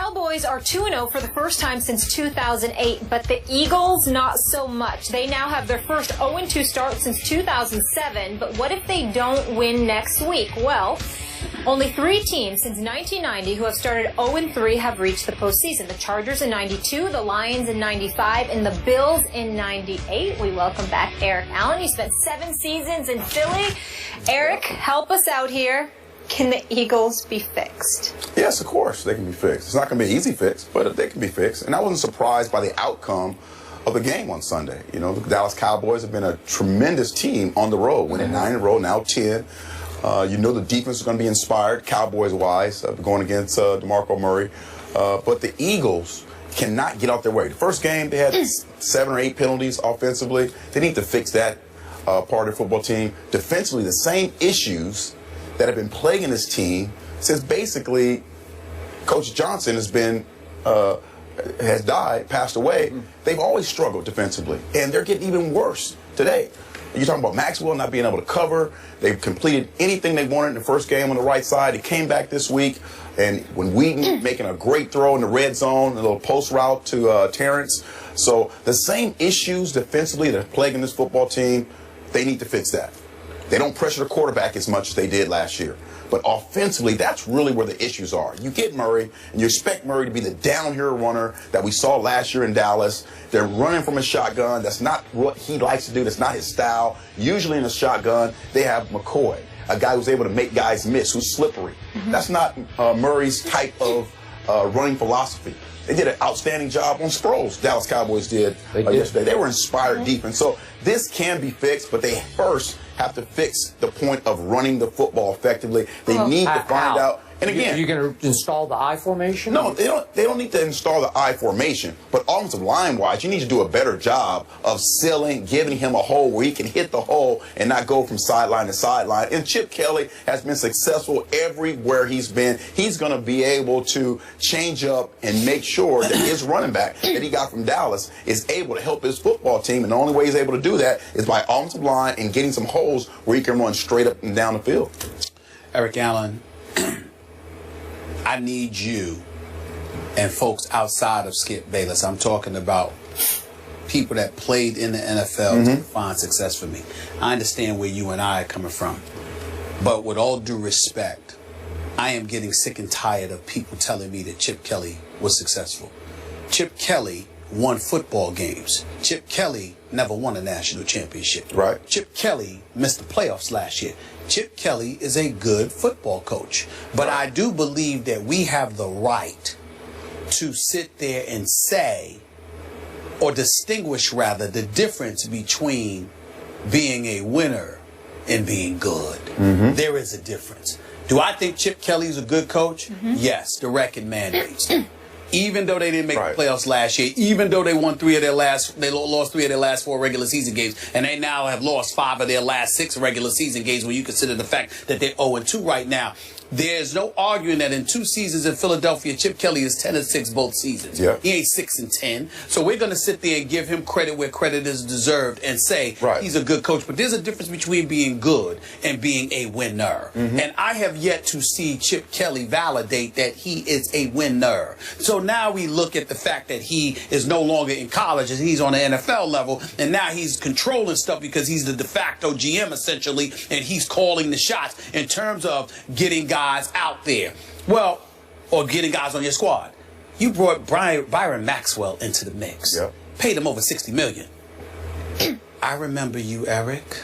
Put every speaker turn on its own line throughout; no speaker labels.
Cowboys are 2-0 for the first time since 2008, but the Eagles, not so much. They now have their first 0-2 start since 2007, but what if they don't win next week? Well, only 3 teams since 1990 who have started 0-3 have reached the postseason. The Chargers in 92, the Lions in 95, and the Bills in 98. We welcome back Eric Allen. He spent 7 seasons in Philly. Eric, help us out here. Can the Eagles be fixed?
Yes, of course they can be fixed. It's not going to be an easy fix, but they can be fixed. And I wasn't surprised by the outcome of the game on Sunday. You know, the Dallas Cowboys have been a tremendous team on the road, winning 9 in a row, now 10. You know the defense is going to be inspired, Cowboys-wise, going against DeMarco Murray. But the Eagles cannot get out their way. The first game, they had 7 or 8 penalties offensively. They need to fix that part of their football team. Defensively, the same issues that have been plaguing this team since basically Coach Johnson has passed away. They've always struggled defensively, and they're getting even worse today. You're talking about Maxwell not being able to cover. They've completed anything they wanted in the first game on the right side. He came back this week, and when Wheaton making a great throw in the red zone, a little post route to Terrence. So the same issues defensively that are plaguing this football team, they need to fix that. They don't pressure the quarterback as much as they did last year. But offensively, that's really where the issues are. You get Murray, and you expect Murray to be the down-here runner that we saw last year in Dallas. They're running from a shotgun. That's not what he likes to do. That's not his style. Usually in a shotgun, they have McCoy, a guy who's able to make guys miss, who's slippery. That's not Murray's type of running philosophy. They did an outstanding job on Sproles, Dallas Cowboys did yesterday. They were inspired defense. So this can be fixed, but they first have to fix the point of running the football effectively. They need to find out. And again,
you're going to install the I formation?
No, they don't need to install the I formation. But offensive line-wise, you need to do a better job of sealing, giving him a hole where he can hit the hole and not go from sideline to sideline. And Chip Kelly has been successful everywhere he's been. He's going to be able to change up and make sure that his running back that he got from Dallas is able to help his football team. And the only way he's able to do that is by offensive line and getting some holes where he can run straight up and down the field.
Eric Allen, I need you and folks outside of Skip Bayless. I'm talking about people that played in the NFL to find success for me. I understand where you and I are coming from. But with all due respect, I am getting sick and tired of people telling me that Chip Kelly was successful. Chip Kelly won football games. Chip Kelly never won a national championship.
Right.
Chip Kelly missed the playoffs last year. Chip Kelly is a good football coach. But I do believe that we have the right to sit there and say, or distinguish rather, the difference between being a winner and being good. There is a difference. Do I think Chip Kelly is a good coach? Yes, the record mandates. Even though they didn't make the playoffs last year, even though they lost 3 of their last 4 regular season games, and they now have lost 5 of their last 6 regular season games when you consider the fact that they're 0-2 right now. There's no arguing that in 2 seasons in Philadelphia, Chip Kelly is 10-6 both seasons. He ain't 6-10. So we're going to sit there and give him credit where credit is deserved and say he's a good coach. But there's a difference between being good and being a winner. And I have yet to see Chip Kelly validate that he is a winner. So now we look at the fact that he is no longer in college and he's on the NFL level, and now he's controlling stuff because he's the de facto GM essentially, and he's calling the shots in terms of getting guys out there. Well, or getting guys on your squad. You brought Byron Maxwell into the mix. Paid him over $60 million. I remember you, Eric.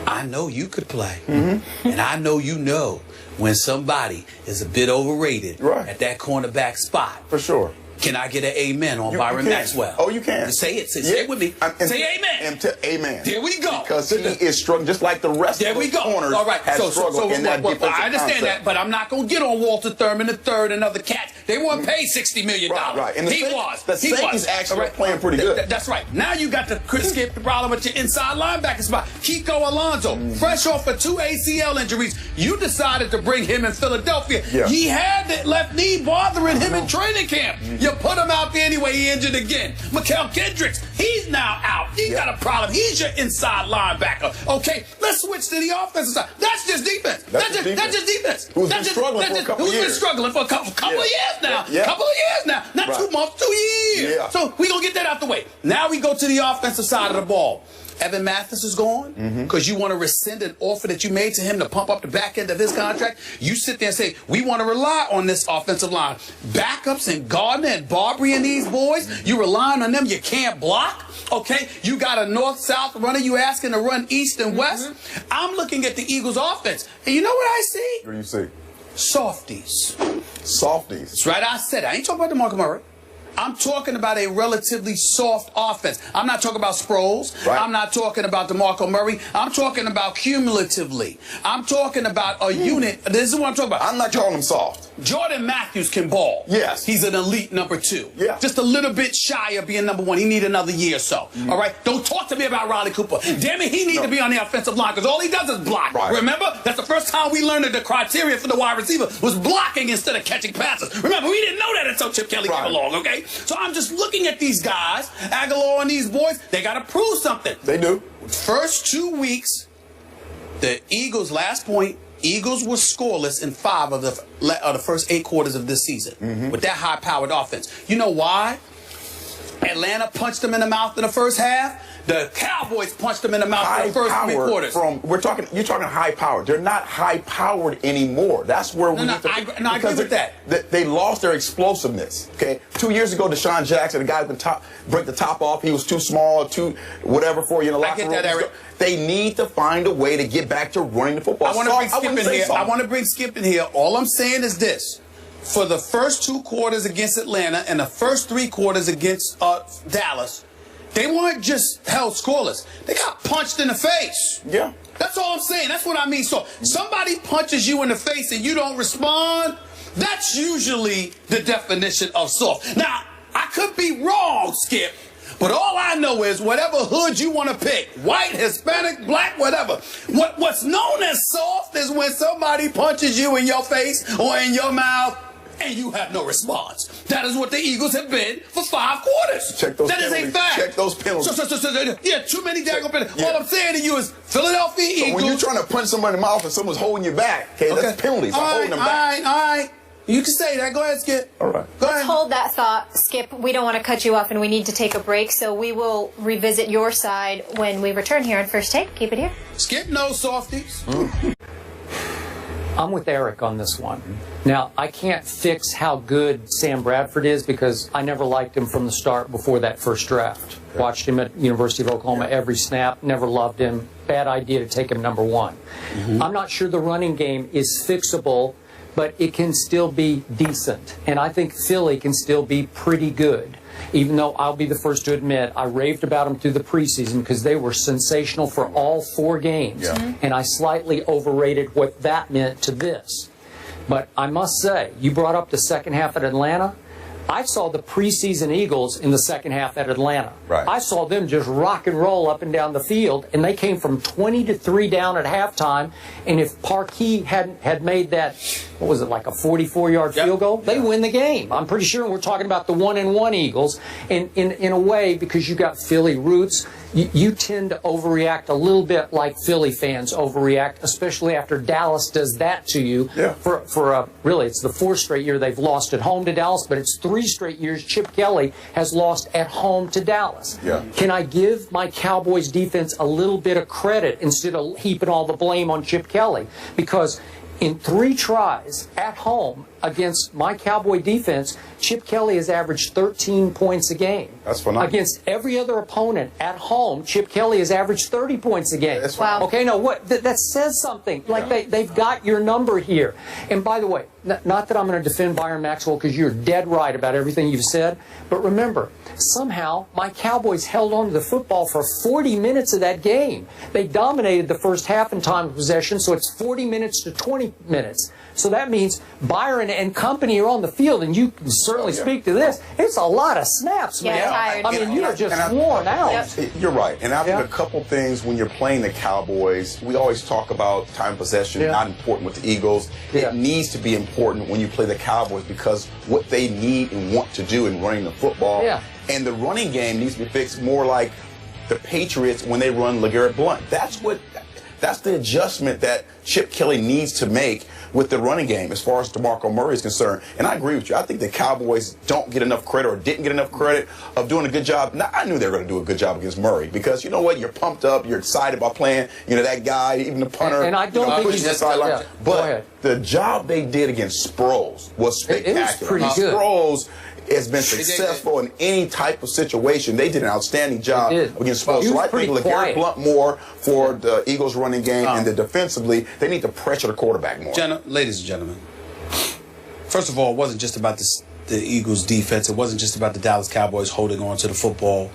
I know you could play. And I know you know when somebody is a bit overrated at that cornerback spot.
For sure.
Can I get an amen on Byron Maxwell?
Oh, you can.
Say it. Say it with me. Say amen.
Amen.
There we go.
Because he is struggling just like the rest of the corners.
All right.
So
I understand that, but I'm not going to get on Walter Thurman III and other cats. They weren't paid $60 million.
Right. And
he was.
The Saints actually playing pretty good.
That's right. Now you got to escape the problem with your inside linebacker spot. Kiko Alonso, fresh off of 2 ACL injuries. You decided to bring him in Philadelphia. He had that left knee bothering him in training camp. You put him out there anyway, he injured again. Mikael Kendricks, he's now out. He's got a problem. He's your inside linebacker. Okay, let's switch to the offensive side. That's just defense. That's just defense.
Who's been struggling for a couple years.
Who's been struggling for a couple of years now.
Yeah.
Couple of years now. Not
Right.
2 months, 2 years.
Yeah.
So we're going to get that out the way. Now we go to the offensive side of the ball. Evan Mathis is gone because you want to rescind an offer that you made to him to pump up the back end of his contract. You sit there and say, we want to rely on this offensive line. Backups and Gardner and Barbary and these boys, you relying on them. You can't block. Okay, you got a north-south runner. You asking to run east and west. I'm looking at the Eagles' offense, and you know what I see?
What do you see?
Softies.
Softies.
That's right, I said it. I ain't talking about DeMarco Murray. I'm talking about a relatively soft offense. I'm not talking about Sproles.
Right.
I'm not talking about DeMarco Murray. I'm talking about cumulatively. I'm talking about a unit. This is what I'm talking about.
I'm not calling them soft.
Jordan Matthews can ball.
Yes.
He's an elite number 2.
Yeah.
Just a little bit shy of being number 1. He need another year or so. All right? Don't talk to me about Riley Cooper. Damn it, he need to be on the offensive line because all he does is block.
Right.
Remember? That's the first time we learned that the criteria for the wide receiver was blocking instead of catching passes. Remember, we didn't know that until Chip Kelly came along, okay? So I'm just looking at these guys, Aguilar and these boys, they got to prove something.
They do.
First 2 weeks, the Eagles, last point, Eagles were scoreless in 5 of the first 8 quarters of this season with that high-powered offense. You know why? Atlanta punched them in the mouth in the first half. The Cowboys punched them in the mouth in the first 3 quarters.
You're talking high powered. They're not high powered anymore. That's where we need to.
I agree with that.
They lost their explosiveness. Okay, 2 years ago, Deshaun Jackson, the guy who could break the top off, he was too small, too whatever for you in the locker room.
I get that, Eric.
They need to find a way to get back to running the football.
I want to bring Skip in here. I want to bring Skip in here. All I'm saying is this. For the first 2 quarters against Atlanta and the first 3 quarters against Dallas, they weren't just held scoreless. They got punched in the face.
Yeah.
That's all I'm saying. That's what I mean. So somebody punches you in the face and you don't respond, that's usually the definition of soft. Now, I could be wrong, Skip, but all I know is whatever hood you want to pick, white, Hispanic, black, whatever, what's known as soft is when somebody punches you in your face or in your mouth and you have no response. That is what the Eagles have been for 5 quarters.
Check those
that
penalties.
Is a fact.
Check those penalties.
Yeah, too many daggone penalties.
Yeah.
All I'm saying to you is Philadelphia Eagles.
When you're trying to punch somebody in the mouth and someone's holding you back, okay, that's penalties.
All
Holding them back.
all right. You can say that. Go ahead, Skip.
All right.
Go ahead.
Hold that thought, Skip. We don't want to cut you off, and we need to take a break, so we will revisit your side when we return here on First Take. Keep it here.
Skip knows softies.
I'm with Eric on this one. Now, I can't fix how good Sam Bradford is because I never liked him from the start before that first draft. Watched him at University of Oklahoma every snap, never loved him. Bad idea to take him number 1. I'm not sure the running game is fixable, but it can still be decent. And I think Philly can still be pretty good. Even though I'll be the first to admit I raved about them through the preseason because they were sensational for all 4 games.
Yeah.
And I slightly overrated what that meant to this. But I must say, you brought up the second half at Atlanta. I saw the preseason Eagles in the second half at Atlanta.
Right.
I saw them just rock and roll up and down the field, and they came from 20-3 down at halftime. And if Parkey had made that, what was it, like a 44-yard field goal, they win the game. I'm pretty sure we're talking about the 1-1 Eagles. And in a way, because you got Philly roots, you tend to overreact a little bit like Philly fans overreact, especially after Dallas does that to you.
Yeah.
Really, it's the 4th straight year they've lost at home to Dallas, but it's 3 straight years Chip Kelly has lost at home to Dallas.
Yeah.
Can I give my Cowboys defense a little bit of credit instead of heaping all the blame on Chip Kelly? Because in 3 tries at home against my Cowboy defense, Chip Kelly has averaged 13 points a game.
That's phenomenal.
Against every other opponent at home, Chip Kelly has averaged 30 points a game.
That's
wow.
Okay, no, what that says something. Like they've got your number here. And by the way, not that I'm going to defend Byron Maxwell because you're dead right about everything you've said, but remember, somehow my Cowboys held on to the football for 40 minutes of that game. They dominated the first half in time of possession, so it's 40 minutes to 20 minutes. So that means Byron and company are on the field, and you can certainly speak to this. It's a lot of snaps, man.
Tired.
I mean, you're just worn out.
You're right. And I think a couple things when you're playing the Cowboys, we always talk about time possession, not important with the Eagles. It needs to be important when you play the Cowboys because what they need and want to do in running the football. And the running game needs to be fixed more like the Patriots when they run LeGarrette Blount. That's the adjustment that Chip Kelly needs to make with the running game as far as DeMarco Murray is concerned. And I agree with you. I think the Cowboys don't get enough credit or didn't get enough credit of doing a good job. Now, I knew they were going to do a good job against Murray because, you know what, you're pumped up, you're excited about playing, that guy, even the punter.
And I don't think he's
the sideline. But the job they did against Sproles was spectacular.
It was pretty good.
Sproles has been successful in any type of situation. They did an outstanding job against Sproles. So I think LeGarrette Blount more for the Eagles running game and the defensively, they need to pressure the quarterback more.
Ladies and gentlemen, first of all, it wasn't just about the Eagles defense. It wasn't just about the Dallas Cowboys holding on to the football.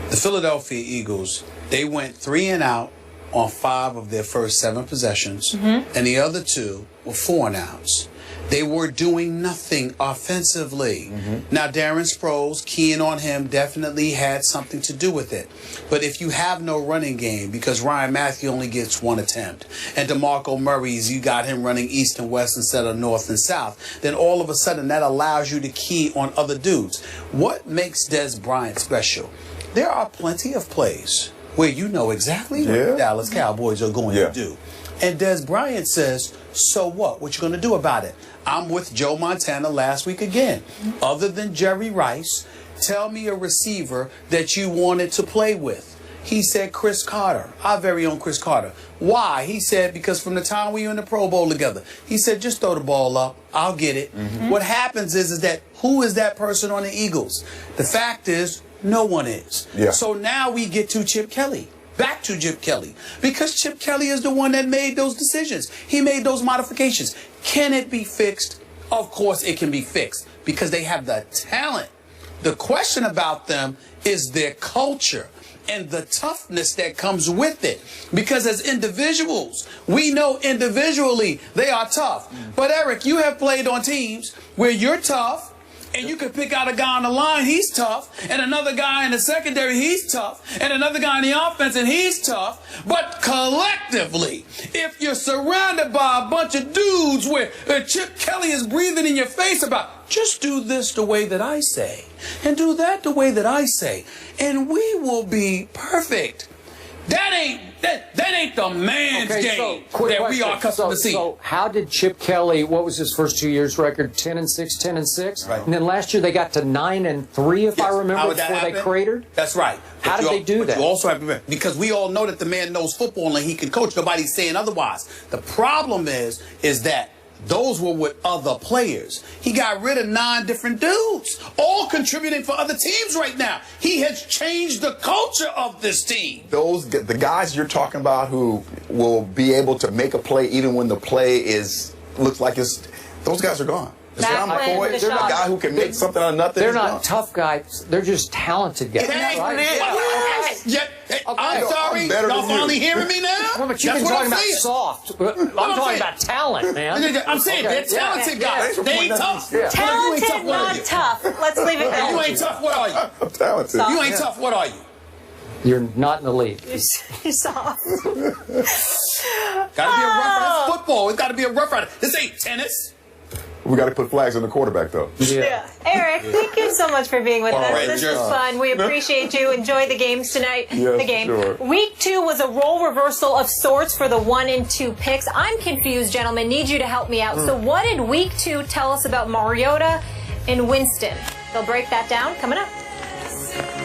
The Philadelphia Eagles, they went 3 and out on 5 of their first 7 possessions, and the other 2 were 4 and outs. They were doing nothing offensively. Now, Darren Sproles, keying on him, definitely had something to do with it. But if you have no running game, because Ryan Matthew only gets 1 attempt, and DeMarco Murray's, you got him running east and west instead of north and south, then all of a sudden that allows you to key on other dudes. What makes Des Bryant special? There are plenty of plays where you know exactly what the Dallas Cowboys are going to do. And Des Bryant says, so what? What you going to do about it? I'm with Joe Montana last week again. Other than Jerry Rice, tell me a receiver that you wanted to play with. He said Chris Carter, our very own Chris Carter. Why? He said because from the time we were in the Pro Bowl together, he said just throw the ball up. I'll get it. What happens is that who is that person on the Eagles? The fact is no one is. So now we get to Chip Kelly. Back to Chip Kelly. Because Chip Kelly is the one that made those decisions. He made those modifications. Can it be fixed? Of course it can be fixed because they have the talent. The question about them is their culture and the toughness that comes with it. Because as individuals, we know individually they are tough. But Eric, you have played on teams where you're tough, and you can pick out a guy on the line, he's tough, and another guy in the secondary, he's tough, and another guy in the offense, and he's tough. But collectively, if you're surrounded by a bunch of dudes where Chip Kelly is breathing in your face about, just do this the way that I say, and do that the way that I say, and we will be perfect. That ain't the man's game that we are accustomed to see.
So how did Chip Kelly, what was his first 2 years record? 10-6, 10-6? Right. And then last year they got to 9-3, if I remember, before they cratered?
That's right.
How did they do that?
You also have to remember, because we all know that the man knows football and he can coach. Nobody's saying otherwise. The problem is that those were with other players. He got rid of 9 different dudes, all contributing for other teams right now. He has changed the culture of this team.
The guys you're talking about who will be able to make a play even when the play looks like those guys are gone. John McCoy, they're a guy who can make something out of nothing.
They're not tough guys. They're just talented guys.
I'm sorry. Y'all finally hearing me now?
Well, but you've been talking about soft. I'm talking about talent, man.
I'm saying they're talented guys. They ain't tough.
Talented, not tough. Let's leave it there.
You ain't tough. What are you?
I'm talented.
You ain't tough. What are you?
You're not in the league.
You're soft.
Got to be a rough rider. It's football. It's got to be a rough rider. This ain't tennis.
We got to put flags on the quarterback, though.
Yeah. Eric, thank you so much for being with us. This was fun. We appreciate you. Enjoy the games tonight.
Yes,
the game.
Sure.
Week 2 was a role reversal of sorts for the 1 and 2 picks. I'm confused, gentlemen. Need you to help me out. So what did Week 2 tell us about Mariota and Winston? They'll break that down coming up.